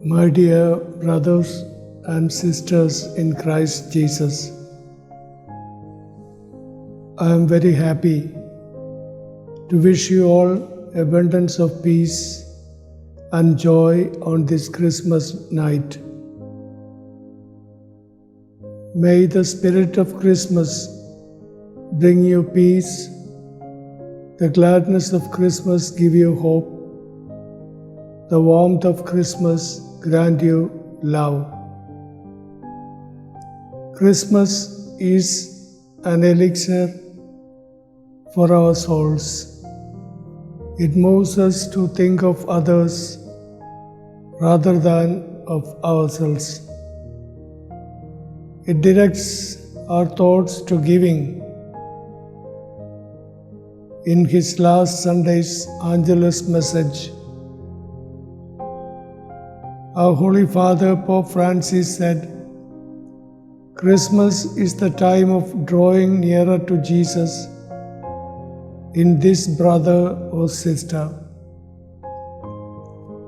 My dear brothers and sisters in Christ Jesus, I am very happy to wish you all abundance of peace and joy on this Christmas night. May the spirit of Christmas bring you peace, the gladness of Christmas give you hope, the warmth of Christmas grant you love. Christmas is an elixir for our souls. It moves us to think of others rather than of ourselves. It directs our thoughts to giving. In his last Sunday's Angelus message, our Holy Father Pope Francis said, Christmas is the time of drawing nearer to Jesus in this brother or sister,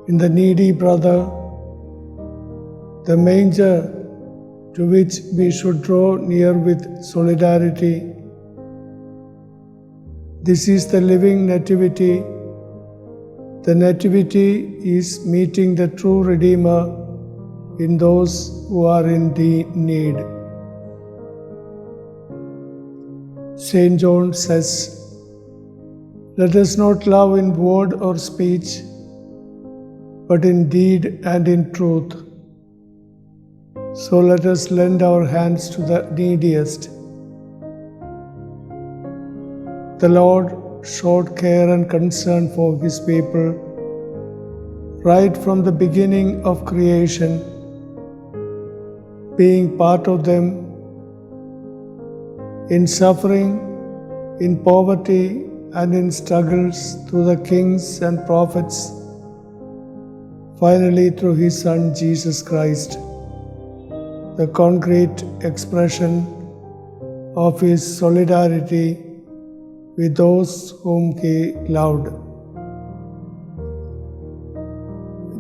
in the needy brother, the manger to which we should draw near with solidarity. This is the living nativity. The nativity is meeting the true Redeemer in those who are in need. Saint John says, let us not love in word or speech, but in deed and in truth. So let us lend our hands to the neediest. The Lord showed care and concern for His people right from the beginning of creation, being part of them in suffering, in poverty, and in struggles through the kings and prophets, finally through His Son Jesus Christ, the concrete expression of His solidarity with those whom He loved.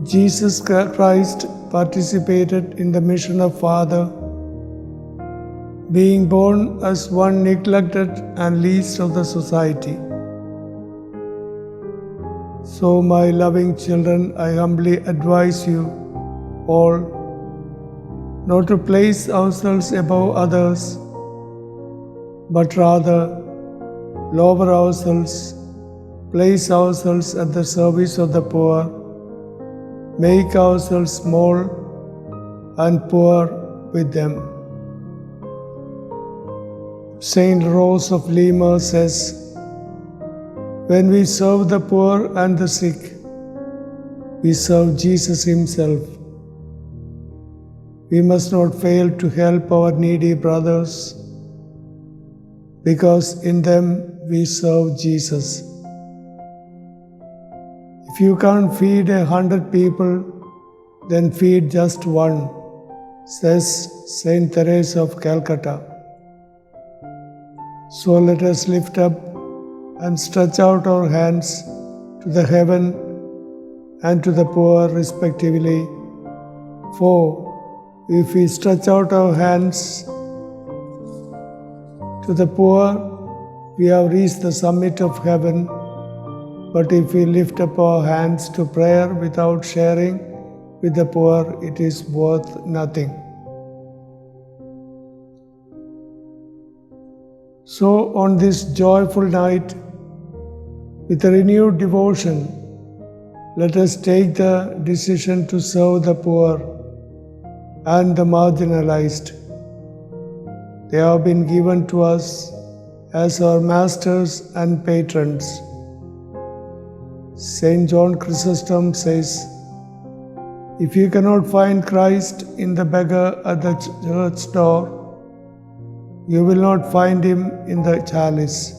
Jesus Christ participated in the mission of Father, being born as one neglected and least of the society. So, my loving children, I humbly advise you all not to place ourselves above others, but rather lower ourselves, place ourselves at the service of the poor, make ourselves small and poor with them. Saint Rose of Lima says, when we serve the poor and the sick, we serve Jesus Himself. We must not fail to help our needy brothers, because in them we serve Jesus. If you can't feed 100 people, then feed just one, says Saint Teresa of Calcutta. So let us lift up and stretch out our hands to the heaven and to the poor respectively. For if we stretch out our hands to the poor, we have reached the summit of heaven. But if we lift up our hands to prayer without sharing with the poor, it is worth nothing. So, on this joyful night, with a renewed devotion, let us take the decision to serve the poor and the marginalized. They have been given to us as our masters and patrons. Saint John Chrysostom says, if you cannot find Christ in the beggar at the church door, you will not find Him in the chalice.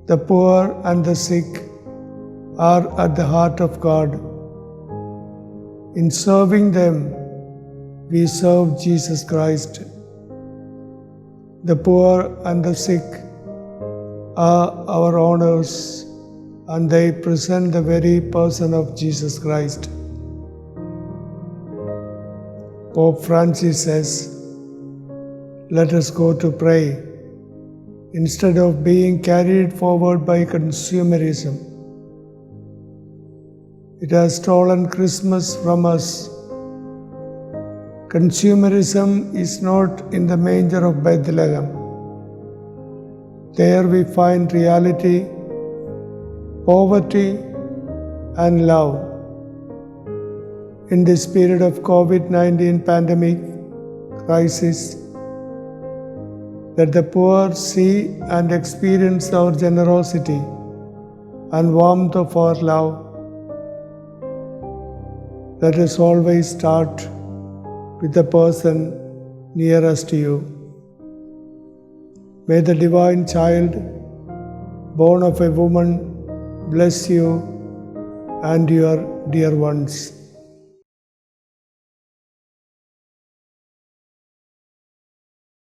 The poor and the sick are at the heart of God. In serving them, we serve Jesus Christ. The poor and the sick are our owners, and they present the very person of Jesus Christ. Pope Francis says, "Let us go to pray instead of being carried forward by consumerism. It has stolen Christmas from us. Consumerism is not in the manger of Bethlehem. There we find reality, poverty, and love. In this period of COVID-19 pandemic crisis, let the poor see and experience our generosity and warmth of our love. Let us always start with the person nearest to you. May the divine child, born of a woman, bless you and your dear ones."